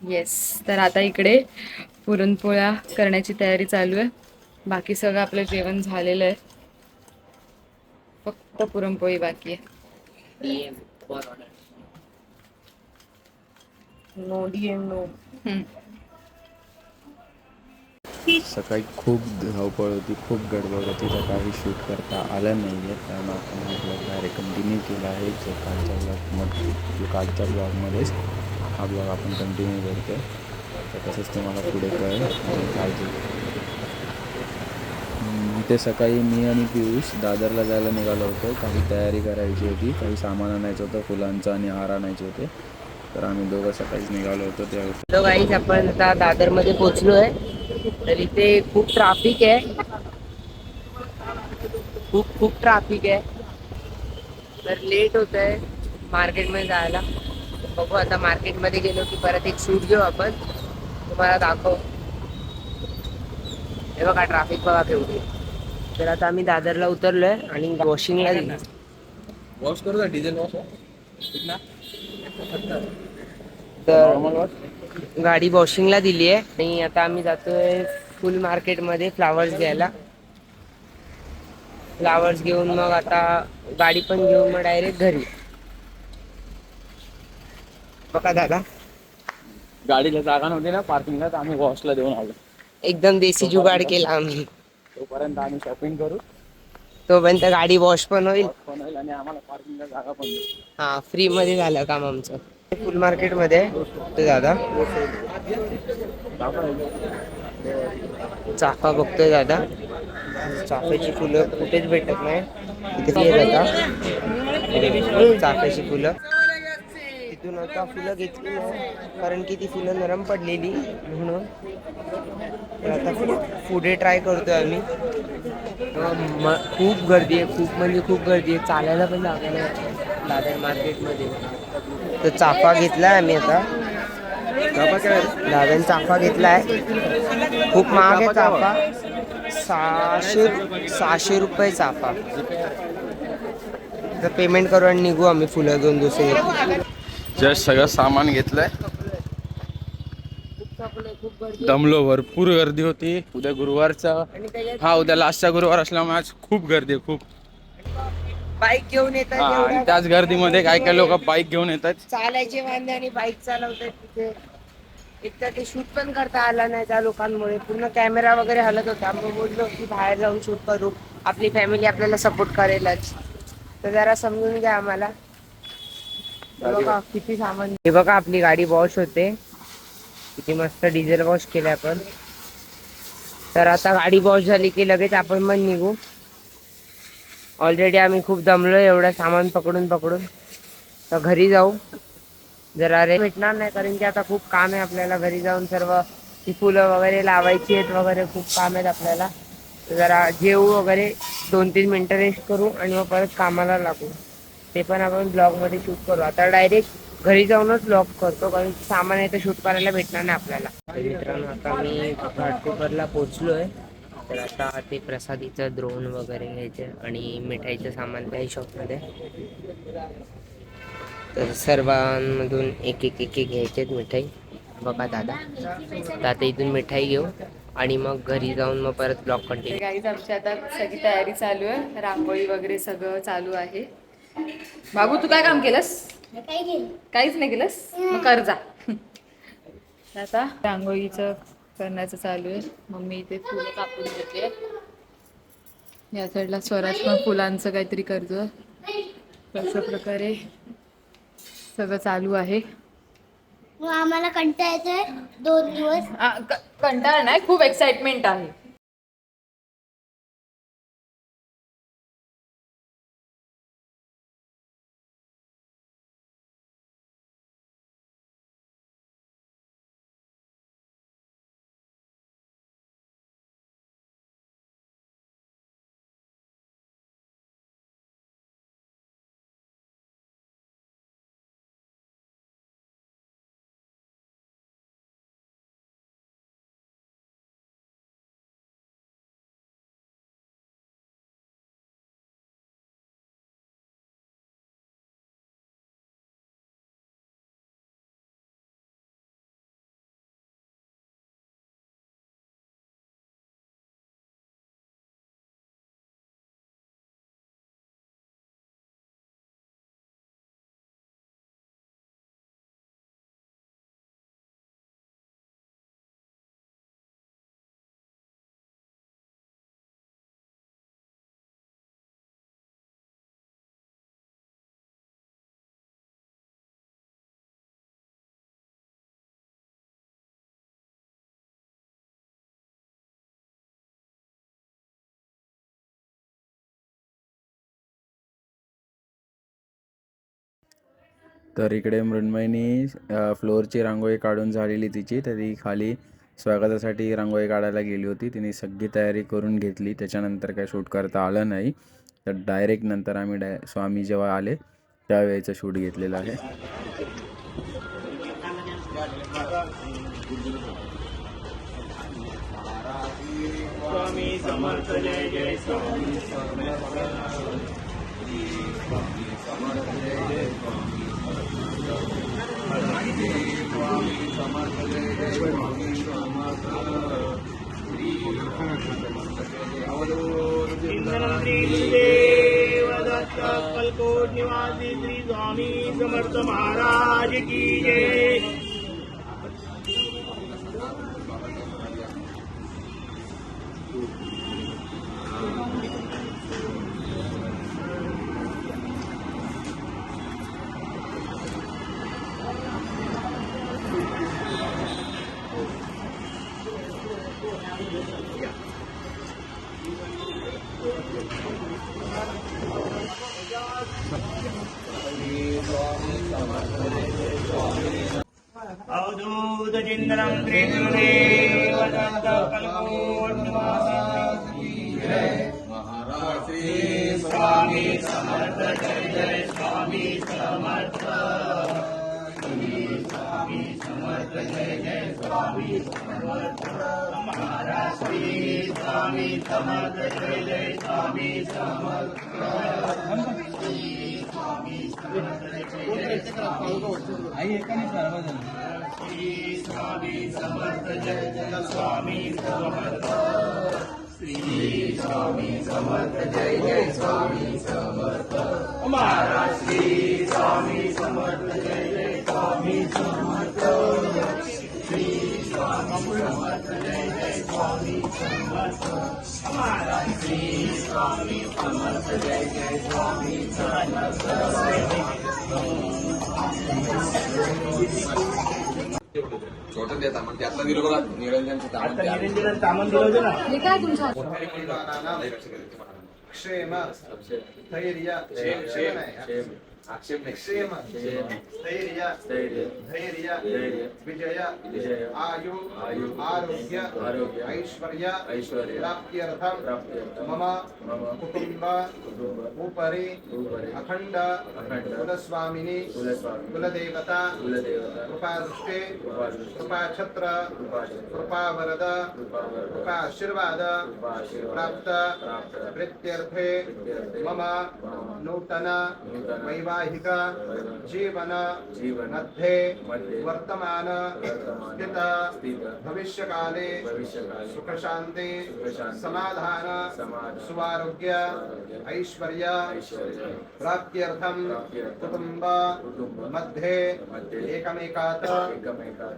Yes. तर आता इकडे पुरणपोळ्या करण्याची तयारी चालू आहे. बाकी सगळं आपलं जेवण झालेलं आहे. फक्त पुरणपोळी बाकी आहे. No DM no. सकाळी खूप धावपळ होती, खूप गडबड होती, तर काही शूट करता आलं नाही आहे. त्यामुळे आपण हा ब्लॉग डायरेक्ट कंटिन्यू केला आहे. कालच्या ब्लॉगमध्येच हा ब्लॉग आपण कंटिन्यू करतो. तर तसंच तुम्हाला पुढे कळेल आणि काळजी घ्या. ते सकाळी मी आणि पियुष दादरला जायला निघालो होतो. काही तयारी करायची होती, काही सामान आणायचं होतं, फुलांचं आणि हार आणायचे होते. तर आम्ही दोघं सकाळीच निघालो होतो. हॅलो गाईज, आपण आता दादरमध्ये पोहोचलोय. तर इथे खूप ट्राफिक आहे, खूप ट्राफिक आहे. तर लेट होत आहे मार्केटमध्ये जायला. बघू आता मार्केटमध्ये गेलो की परत एक शूट घेऊ आपण, तुम्हाला दाखव. हे बघा ट्राफिक बघा केवढी. तर आता आम्ही दादरला उतरलोय आणि वॉशिंगला वॉश करू का? डिझेल वॉश तर गाडी वॉशिंगला दिली आहे आणि आता आम्ही जातोय फुल मार्केटमध्ये फ्लावर्स घ्यायला. फ्लावर्स घेऊन मग आता गाडी पण घेऊन मग डायरेक्ट घरी. बघा दादा, गाडीला जागा नव्हती ना पार्किंगला, तर आम्ही वॉशला देऊन आलो. एकदम देसी जुगाड केला आम्ही. तोपर्यंत आम्ही शॉपिंग करू, तोपर्यंत गाडी वॉश पण होईल. वॉश पण होईल आणि आम्हाला पार्किंगला जागा पण देईल. हा, फ्री मध्ये झालं काम आमचं. फुल मार्केटमध्ये ते दादा चाफा बघतोय दादा. चाफ्याची फुलं कुठेच भेटत नाही, इथे येत आता चाफ्याची फुलं. तिथून आता फुलं घेतली नाही कारण की ती फुलं नरम पडलेली म्हणून. तर आता पुढे ट्राय करतोय आम्ही. खूप गर्दी आहे, खूप म्हणजे खूप गर्दी आहे. चालायला पण जागा नाही दादर मार्केटमध्ये. तर चाफा घेतलाय आम्ही आता. दादाने चाफा घेतलाय, खूप महाग आहे चाफा. 600 रुपये चाफा. तर पेमेंट करू आणि निघू आम्ही फुलं घेऊन दुसरे. जस्ट सगळं सामान घेतलंय. दमलो, भरपूर गर्दी होती. उद्या गुरुवारचा, हा उद्या लास्टचा गुरुवार असल्यामुळे आज खूप गर्दी आहे, खूप. बाईक घेऊन येतात आणि त्याच गर्दीमध्ये काही काही लोक बाईक घेऊन येतात. चालायचे वांदे आणि बाईक चालवतात तिथे. एक तर ते शूट पण करता आला नाही त्या लोकांमुळे. पूर्ण कॅमेरा वगैरे हलत होता. मग बोललो की बाहेर जाऊन शूट करू, आपली फॅमिली आपल्याला सपोर्ट करेलच. तर जरा समजून घ्या आम्हाला. बघा किती सामान. हे बघा आपली गाडी वॉश होते, किती मस्त डिझेल वॉश केले आपण. तर आता गाडी वॉश झाली की लगेच आपण मग निघू. ऑलरेडी आम्ही खूप दमलो एवढं सामान पकडून पकडून. तर घरी जाऊ. जरा रे भेटणार नाही कारण की आता खूप काम आहे आपल्याला. घरी जाऊन सर्व ती फुलं वगैरे लावायची आहेत वगैरे, खूप काम आहेत आपल्याला. तर जरा जेवू वगैरे, 2-3 मिनिटं रेस्ट करू आणि मग परत कामाला लागू. ते पण आपण ब्लॉग मध्ये शूट करू. आता डायरेक्ट घरी जाऊनच ब्लॉग करतो कारण सामान आहे तर शूट करायला भेटणार नाही आपल्याला. मित्रांनो, आता मी घाटकोपरला पोहोचलोय. तर आता ते प्रसादीचं द्रोण वगैरे घ्यायचे आणि मिठाईचं सामान त्या शॉपमध्ये. तर सर्वांमधून एक एक एक एक घ्यायचे मिठाई. बघा दादा, तर आता इथून मिठाई घेऊ आणि मग घरी जाऊन मग परत ब्लॉग कंटिन्यू. गाईज आमची आता सगळी तयारी चालू आहे. रांगोळी वगैरे सगळं चालू आहे. बाबू तू काय काम केलंस? काहीच नाही केलंस, मग कर जा. आता रांगोळीचं करण्याचं चालू आहे. मम्मी इथे फुलं कापून देते. या साईडला स्वराज पण फुलांचं काहीतरी करतो. तशा प्रकारे सगळं चालू आहे. आम्हाला कंटाळा येतोय 2 दिवस. कंटाळा नाही, खूप एक्साइटमेंट आहे. तर इकडे मृण्मयनी फ्लोअरची रांगोळी काढून झालेली तिची, तर ती खाली स्वागतासाठी रांगोळी काढायला गेली होती. तिने सगळी तयारी करून घेतली. त्याच्यानंतर काय शूट करता आलं नाही. तर डायरेक्ट नंतर आम्ही स्वामी जेव्हा आले त्यावेळेचं शूट घेतलेलं आहे. स्वामी समर्थ जय जय स्वामी समर्थ देवदत्त कल्कोट निवासी श्री स्वामी समर्थ महाराज की जय. अवधूत चिंतनम श्री गुरुदेव दत्त कल्कोट निवासी महाराज श्री स्वामी समर्थ जय जय स्वामी समर्थ स्वामी समर्थ जय जय स्वामी समर्थ महाराज श्री स्वामी समर्थ जय जय स्वामी समर्थ स्वामी समर्थ जय जय श्री स्वामी समर्थ जय जय स्वामी समर्थ श्री स्वामी समर्थ जय जय स्वामी समर्थ महाराज श्री स्वामी समर्थ जय जय स्वामी समर्थ श्री स्वामी समर्थ जय जय स्वामी समर्थ महाराज श्री स्वामी समर्थ जय जय स्वामी समर्थ. छोटं देता मग त्यातला दिलं बघा निरंजनचं तामण द्या. निरंजन तामण दिलं ना. हे काय तुमच्या क्षेम धैर्य आक्षेप नाही. क्षेम धैर्य धैर्य विजय आयु आरोग्य ऐश्वर्य प्राप्त्यर्थं मम कुटुंब उपरि अखंड कुलस्वामिनी कुलदेवता कृपादृष्टे कृपाछत्र कृपावरद कृपाशीर्वाद प्राप्त प्रीत्यर्थे मम नूतन वैवाहिक जीवन मध्ये वर्तमान स्थित भविष्यकाले सुख शांति समाधान स्वारोग्य ऐश्वर्य प्राप्त्यर्थं कुटुंब मध्ये एकमेकात्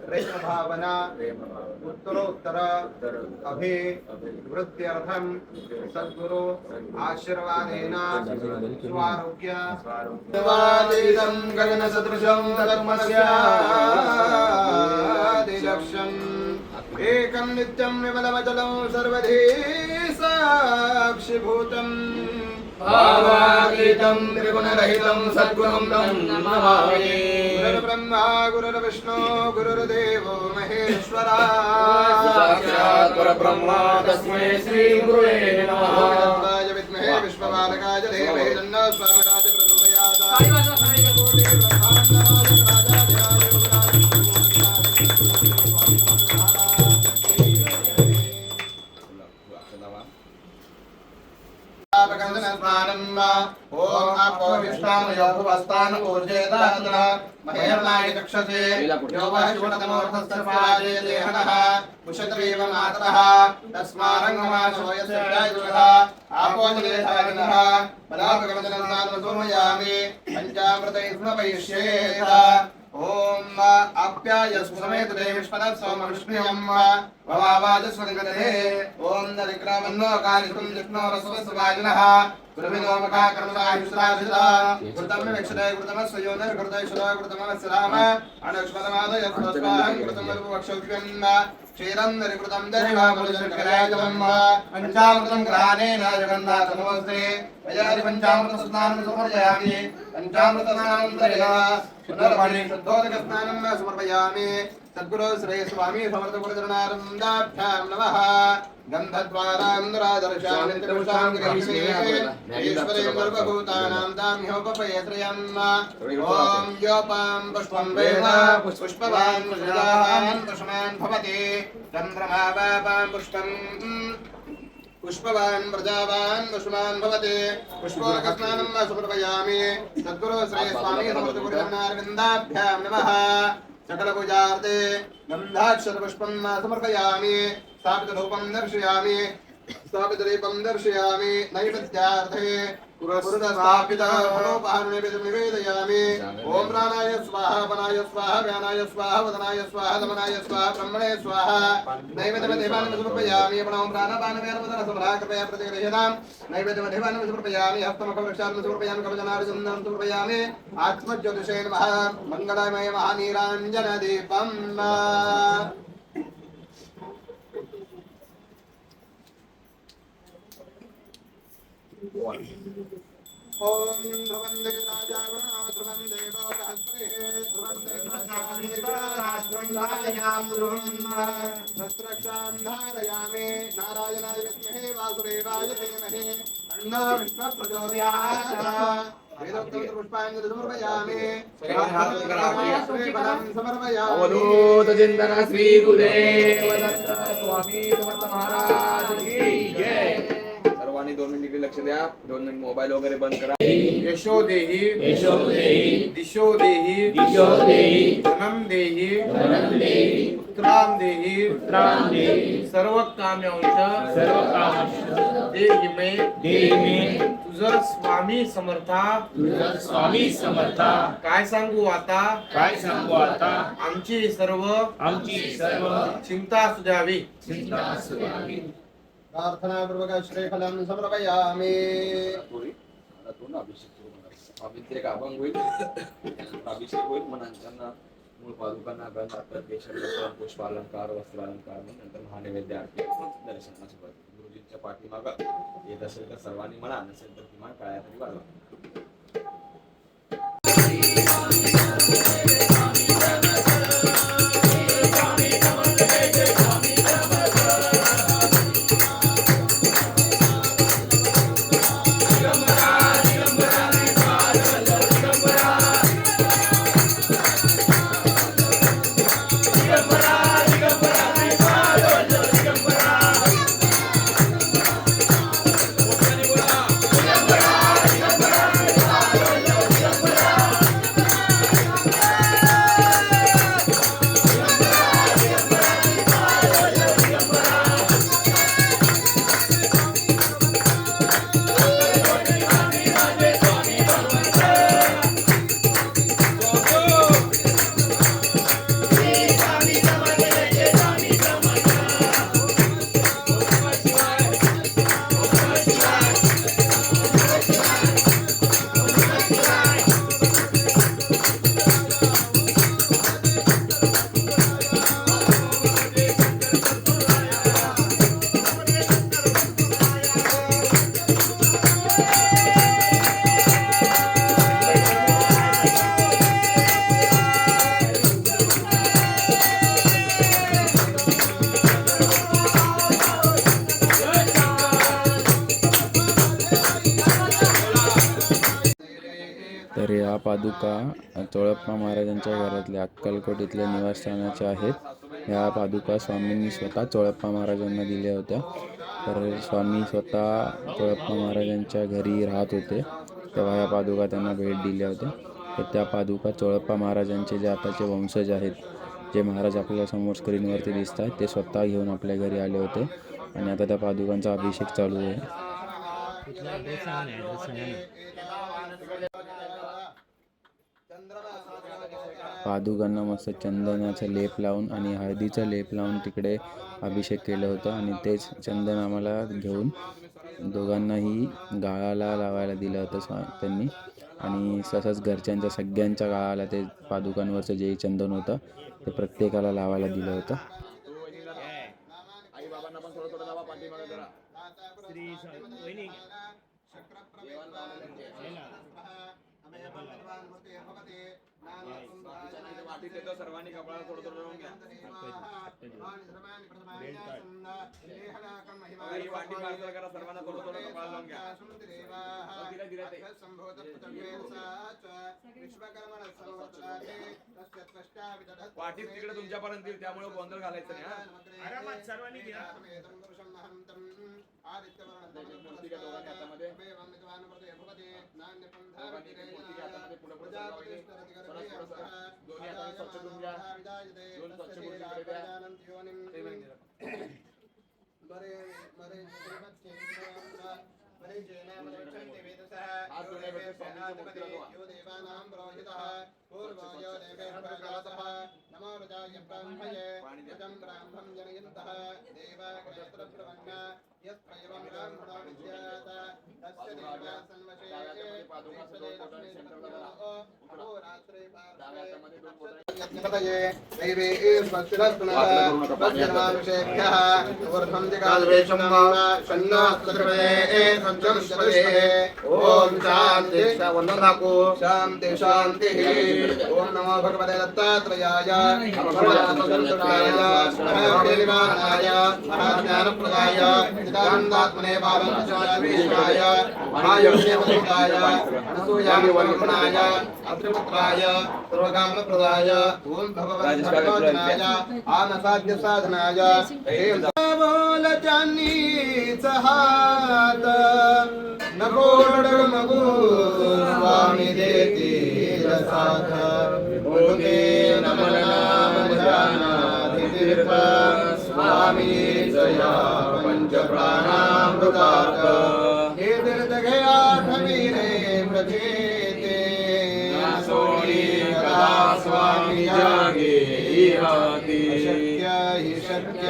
प्रेम भावना उत्तरोत्तर अभिवृद्ध्यर्थं सद्गुरु आशीर्वादेन स्वारोग्य वादिदं गगनसदृशं धर्मस्यादिलक्ष्यम् एकं नित्यं विमलमचलं सर्वधी साक्षिभूतम् भावातीतं त्रिगुणरहितं सद्गुरुं तं नमामि. गुरुर्ब्रह्मा गुरुर्विष्णु गुरुर्देवो महेश्वरा साक्षात् परब्रह्मा तस्मै श्री गुरुवे नमः. विद्महे विश्वपालकाय धीमहि तन्नो स्वामिनाथ प्रचोदयात्. ओम अपोहिष्टान योगवस्तान ऊर्जेदान महेर्नाय चक्षसे योगशिवनतमोर्थस्य पादे देहनः कुशत्रेव मातरः तस्मारङ्गमाशोयस्य विदायुरः आपोजलेधारिणः पदापगमजनन्नान् सोमयामि पञ्चामृतैः स्मपयिष्येत. ओम आप्यायस्व समेत देविष्पदः सोम विष्णुयं भवावाजस्वनिगते. ओम नरिक्रामन्नो कालिकं जिष्णो रसवस्वाजिनः कृतमिनोमका कर्मणायुष्राजिता कृतमवेक्षते कृतमस्योने कृतैश्वरा कृतमस्राम अनक्ष्मतमादय कृतस्वाहं कृतमर्वक्षव्यन्न क्षीरं नरिकृतं दरिवामुलिशङ्करायजमम् पञ्चामृतं ग्रहाणेन जगन्नाथनमस्ते अयादि पञ्चामृतस्नानं समर्पयामि पञ्चामृतस्नानन्तरेण पुनर्वाणि शुद्धोदकस्नानं समर्पयामि सद्गुरो श्रेय स्वामी समर्थपुरचरणारविन्दाभ्यां नमः गन्धद्वारान्दरादर्शामि त्रिपुषां गरीषे ईश्वरे सर्वभूतानां दाम्योपपयत्रयम् ॐ योपां पुष्पं वेद पुष्पवान् प्रजावान् पुष्पवान् भवति चन्द्रमा वापां पुष्पं पुष्पवान् प्रजावान् पुष्पवान् भवति पुष्पोदकस्नानं समर्पयामि सद्गुरो श्रेय स्वामी समर्थपुरचरणारविन्दाभ्यां नमः सकलपूजार्थे गन्धाक्षरपुष्पं समर्पयामि स्थापितधूपं दर्शयामि स्थापितदीपं दर्शयामि नैवेद्यार्थे पुरुषस्थापितमनोपहारनैवेद्यं निवेदयामि ॐ प्राणाय स्वाहा वनाय स्वाहा व्यानाय स्वाहा वदनाय स्वाहा दमनाय स्वाहा ब्रह्मणे स्वाहा नैवेद्यमदेवान् समर्पयामि प्रणव प्राणपानव्यानवदनसमराकृपया प्रतिगृह्यतां नैवेद्यमदेवान् समर्पयामि हस्तमुखवृक्षान् समर्पयामि कवचनार्जुनं समर्पयामि आत्मज्योतिषे नमः मङ्गलमय महानीराञ्जनदीपम् ॐ ध्रुवन्दे राजावरणो ध्रुवं देवो बृहस्पतिः ध्रुवं राष्ट्रं धारयां शस्त्रक्षां धारयामि नारायणाय विद्महे वासुदेवाय धीमहि तन्नो विष्णुः प्रचोदयात् वेदोक्तपुष्पाणि समर्पयामि अवधूतचिन्तन श्री गुरुदेव दत्त स्वामी समर्थ महाराज की जय. सर्वांनी 2 मिनिट इकडे लक्ष द्या. 2 मिनिट मोबाईल वगैरे बंद करा. यशो देहि यशोदेहि दिशो देहि दिशोदेहि धनं देहि धनं देहि पुत्रां देहि पुत्रां देहि सर्व काम्यांश सर्वकामांश देहि मे तुझं स्वामी समर्था तुझं स्वामी समर्था काय सांगू आता काय सांगू आता आमची सर्व चिंता सुजावी चिंता सुजावी. प्रार्थनापूर्वक श्रीफलं समर्पयामि अभिषेक अभंग होईल. अभिषेक होईल. मग नंतर मूळ पादुकांना पुष्प अलंकार वस्त्र अलंकार नंतर महानैवेद्य आरती दर्शनाला सुरुवात. गुरुजींच्या पाठीमागं येत असेल तर सर्वांनी म्हणा, नसेल तर किमान काळ्या तरी वाजवा. तर या पादुका चोळप्पा महाराजांच्या घरातल्या अक्कलकोट इथल्या निवासस्थानाच्या आहेत. ह्या पादुका स्वामींनी स्वतः चोळप्पा महाराजांना दिल्या होत्या. तर स्वामी स्वतः चोळप्पा महाराजांच्या घरी राहत होते तेव्हा ह्या पादुका त्यांना भेट दिल्या होत्या. तर त्या पादुका चोळप्पा महाराजांचे जे आताचे वंशज आहेत, जे महाराज आपल्या समोर स्क्रीनवरती दिसत आहेत, ते स्वतः घेऊन आपल्या घरी आले होते आणि आता त्या पादुकांचा अभिषेक चालू आहे. पादुकांना मस्त चंदनाचा लेप लावून आणि हळदीचा लेप लावून तिकडे अभिषेक केलं होतं आणि तेच चंदन आम्हाला घेऊन दोघांनाही गाळाला लावायला दिलं होतं त्यांनी. आणि तसंच घरच्यांच्या सगळ्यांच्या गाळाला ते पादुकांवरचं जे चंदन होतं ते प्रत्येकाला लावायला दिलं होतं. आई बाबांना पण थोडं थोडं लावा पाठीमागे जरा. वाटीत येतं सर्वांनी कपाळाला थोडं थोडं लावून घ्या. ही वाटी पार्सल करा, सर्वांना थोडं थोडं कपाळाला लावून घ्या. धीरे धीरे ते. वाटीत तिकडे तुमच्यापर्यंत येईल, त्यामुळे गोंधळ घालायचं नाही. आरामात सर्वांनी घ्या. मूर्ती घ्या दोघांनी हातामध्ये. दोघांनी मूर्ती घ्या हातामध्ये. पुढे पुढे सरका वहिनी. दोन्ही हाताने स्वच्छ धुवून घ्या. दोन स्वच्छ मूर्ती इकडे द्या. ते वहिनी जरा. हात जोडण्यापेक्षा स्वामींच्या मूर्तीला धुवा. पाणी द्या. शांति शांति। ओम नमो भगवते दत्तात्रेयाय महादेवाय महाज्ञानप्रदाय चिदानन्दात्मने भावनाय महायोगिदेवताय अनसूयाय अत्रिपुत्राय सर्वकामप्रदाय ओम भगवते आनसाध्य साधनाय बोल चांदीच हात नको डगमगू स्वामी देतील साथ बोलते नमन नाम ध्यानाधितीर्थ स्वामी जया पंच प्राणामृतार्थ हे तीर्थ घ्या ठवीरे प्रचेते सोडी कदा स्वामी जागे हाती शक्य हि शक्य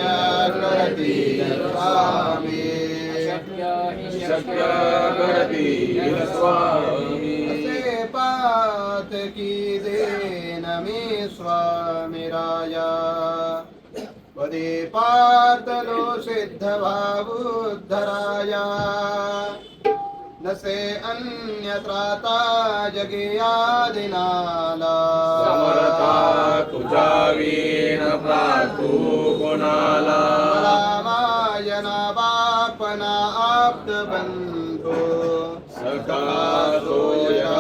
करती स्वामी शक्य करती स्वामी असे पात की देन मी स्वामी राया पदे पातलो सिद्ध भावुद्धराया नसे अन्यत्राता जगे आदिनाला समर्था तुझा वीण प्रार्थू कोणाला मायना बापना आप्त बंधू सखा सोया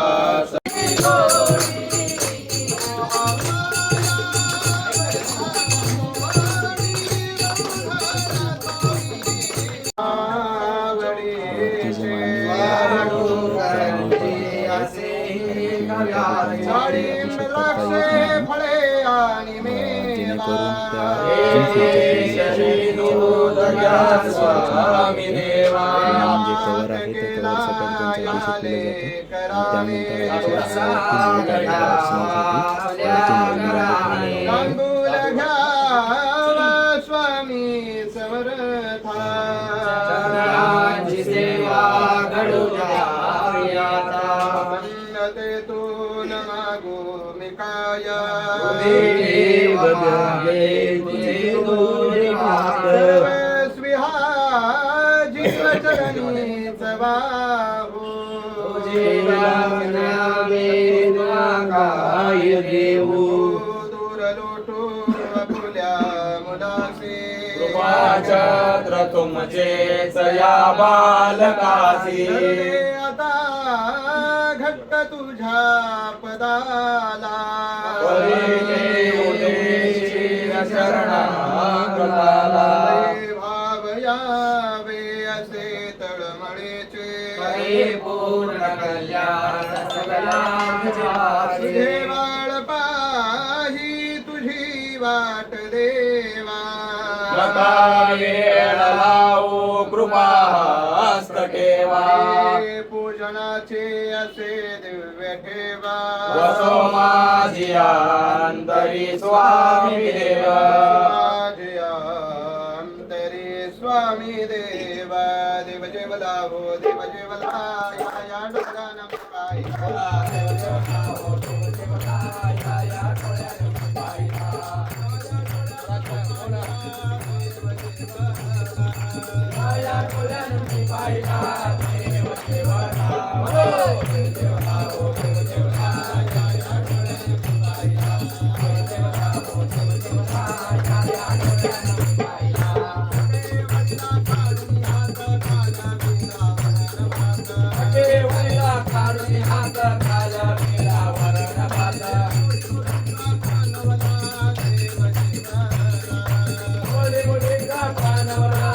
जेणेकरून त्या अजून जे कवर आहे ते कवर सकट त्यांच्या अभिषेक केलं जातं आणि त्यानंतर स्वामी समर्था तू नमागो मिकाय जिवचरणी सबाहू दूर लोटू अकुल्या मुलासी कृपाछत्र तुमचेच या बालकासी आता घट्ट तुझ्या पदाला शरणागताला भावयावे असे तळमळेचे पूर्ण कल्याण तुझे बाळ पाही तुझी वाट देवा वेळ लावू कृपा हस्त ठेवा पूजनाचे असे दिव्य ठेवा वसो माझी अंतरी स्वामी देवा अंतरी स्वामी देवा देवचे लाभो देव जेवला या डोळ्यानं पाहिला देव जेवला देव जेवला या डोळ्यानं पाहिला या डोळ्यानं पाहिला देव जेवला देव जेवला देव जेवला या डोळ्यानं पाहिला देव जेवला देव जेवला या डोळ्यानं पाहिला देवला काढून हात खाला मेला वरण भात बोले बोले का कानवरा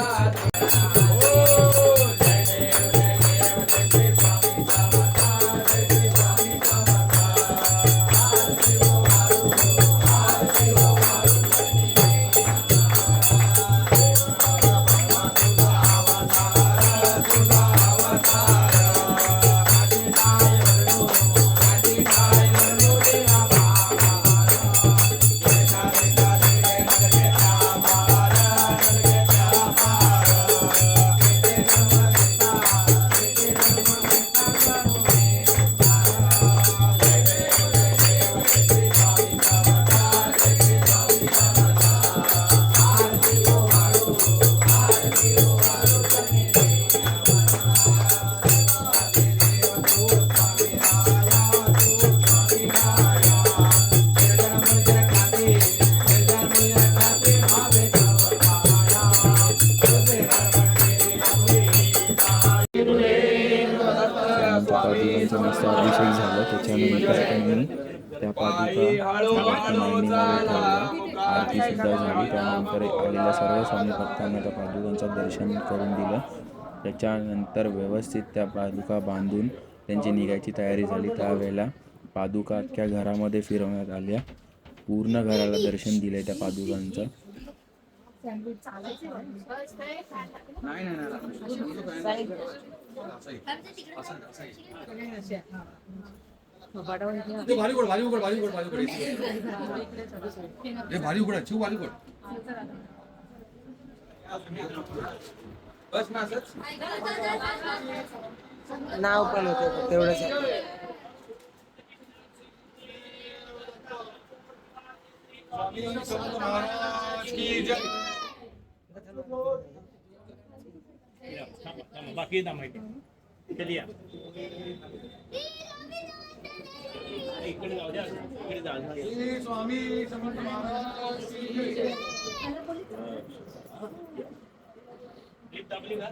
पादुकांचा मस्त अभिषेक झाला. त्याच्यानंतर त्यांनी त्या पादुका आरती सुद्धा झाली. त्यानंतर आलेल्या सर्व स्वामी भक्तांना त्या पादुकांचं दर्शन करून दिलं. त्याच्यानंतर व्यवस्थित त्या पादुका बांधून त्यांची निघायची तयारी झाली. त्यावेळेला पादुका अख्ख्या घरामध्ये फिरवण्यात आल्या. पूर्ण घराला दर्शन दिलंय त्या पादुकांचं. नाव पण होतं तेवढंच. बाकी ना माहिती चलिया इकडे जाऊ द्या इकडे जाऊ स्वामी समर्थ महाराज की जय. लिफ्ट दाबली का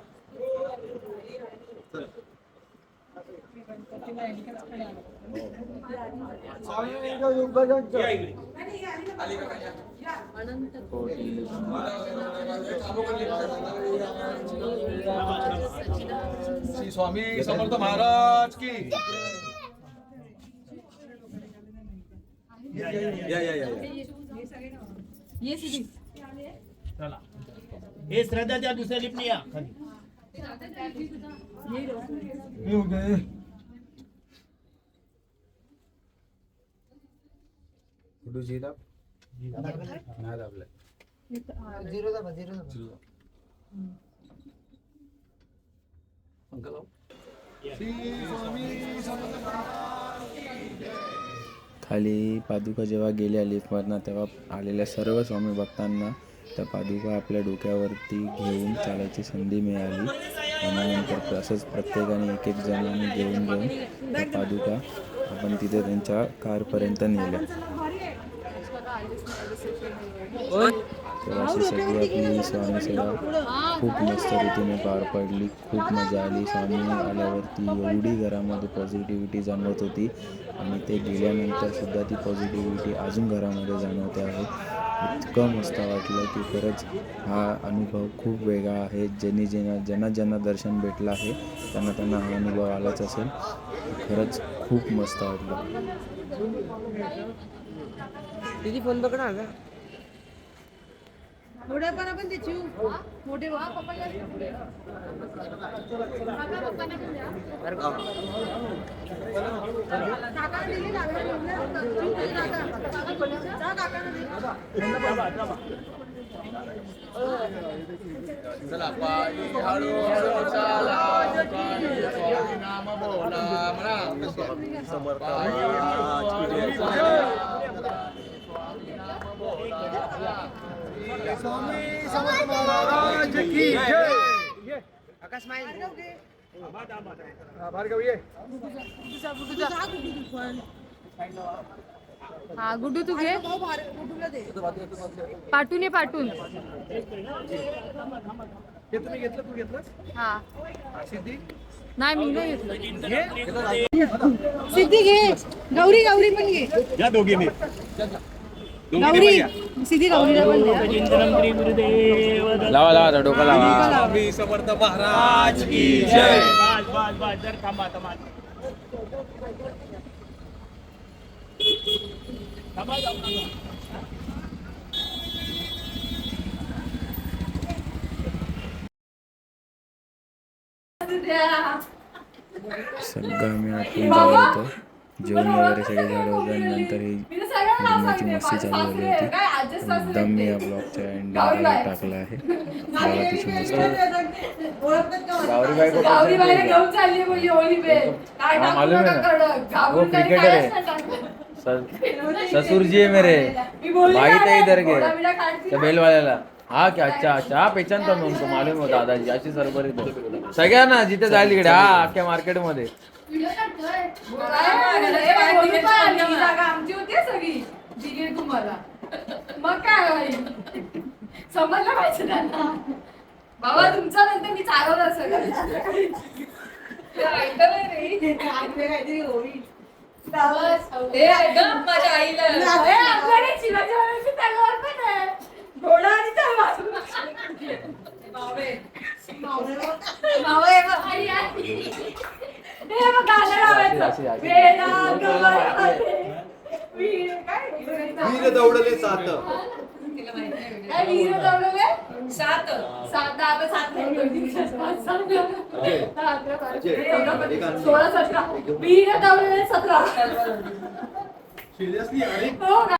श्री स्वामी समर्थ महाराज की चला हे श्रद्धा त्या दुसऱ्या लिफ्टने या खाली खाली पादुका जेव्हा गेल्या लिफ्टमधनं तेव्हा आलेल्या सर्व स्वामी भक्तांना त्या पादुका आपल्या डोक्यावरती घेऊन चालायची संधी मिळाली. आणि नंतर असंच प्रत्येकाने एक जणांनी घेऊन त्या पादुका आपण तिथे त्यांच्या कारपर्यंत नेल्या. तर अशी सगळी आपली स्वामी सेवा खूप मस्त रीतीने पार पडली. खूप मजा आली. स्वामी आल्यावरती एवढी घरामध्ये पॉझिटिव्हिटी जाणवत होती आणि ते गेल्यानंतर सुद्धा ती पॉझिटिव्हिटी अजून घरामध्ये जाणवते आहे. इतकं मस्त वाटलं की खरंच हा अनुभव खूप वेगळा आहे. ज्यांना दर्शन भेटलं आहे त्यांना हा अनुभव आलाच असेल. खरंच खूप मस्त वाटलं. दीदी फोन पकडा ना. चला पायी हळूहळू चाला पायी स्वामी नाम बोला म्हणा पायी हळूहळू चाला स्वामी नाम बोला स्वामी समर्थ महाराज की जय आकाश माहिती भार्गव ये हा गुड्डू तू घे पाठवून ये पाठवून हे तुम्ही घेतलं तू घेतलं हा सिद्धी नाही मी नाही घेतलं सिद्धी घे गौरी गौरी पण घे या दोघींनी गौरी सिद्धी गौरीला पण द्या लावा लावा डोका लावा स्वामी समर्थ महाराज की जय बस बस जर थांबा थांबा सगळं आम्ही आठवून जावं होतं जेवण वगैरे सगळे झालं होतं आणि नंतर ही पूर्णाची मस्ती चालू झाली होती एकदम मी या ब्लॉगच्या एंडिंगला टाकला आहे मला तिची मस्ती गावरी बाहेर घेऊन चालली बोलली होळी पे काय हाँ, टाकू मालूम है नका ना. कडक घाबरून वो तरी क्रिकेटर काय है. असं टाकलं. ससुर जी है मेरे मी बोलली भाई काय थे इधर के घोडा बिडा काढती त्या ना. बेल वाल्याला हा क्या अच्छा अच्छा हा पहचानतो मी उनको मालूम हो दादाजी अशी सरबरीत सगळ्यांना जिथे जाईल तिकडे हा अख्ख्या मार्केटमध्ये व्हिडिओ काढतोय. काय बोलू पण आली. ही जागा आमची होती हं सगळी दिली तुम्हाला मग काय भाई समजलं पाहिजे त्यांना बाबा तुमचा नंतर मी चालवलं सगळं माझ्या आईला आपल्याकडे शिवाजी महाराजांची तलवार पण आहे घोडा आणि तलवार मावळे बघ. आई, आई. हे बघ गाणं लावायचं. वेडा गवळणारे. वीर दौडले सात काय वीर दौडले? सात आपण सात नाही दोन सात. 16-17 वीर दौडले 17. हो का?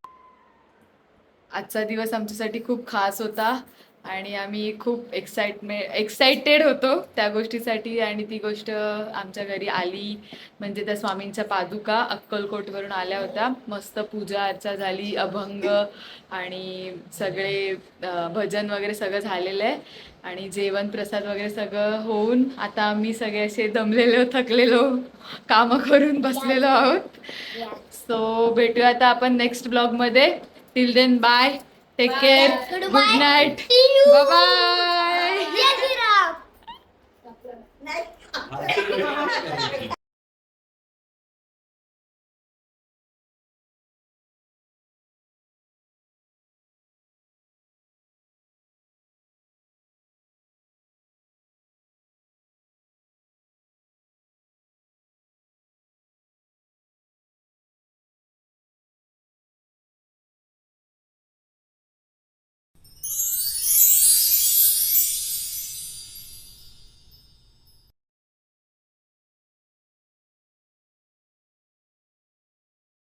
आजचा दिवस आमच्यासाठी खूप खास होता आणि आम्ही खूप एक्साइटेड होतो त्या गोष्टीसाठी आणि ती गोष्ट आमच्या घरी आली म्हणजे त्या स्वामींच्या पादुका अक्कलकोटवरून आल्या होत्या मस्त पूजा अर्चा झाली अभंग आणि सगळे भजन वगैरे सगळं झालेलं आहे आणि जेवण प्रसाद वगैरे सगळं होऊन आता आम्ही सगळे असे दमलेलो थकलेलो कामं करून बसलेलो आहोत सो भेटूया आता आपण नेक्स्ट ब्लॉगमध्ये till then bye take care good night bye bye. जय श्रीराम.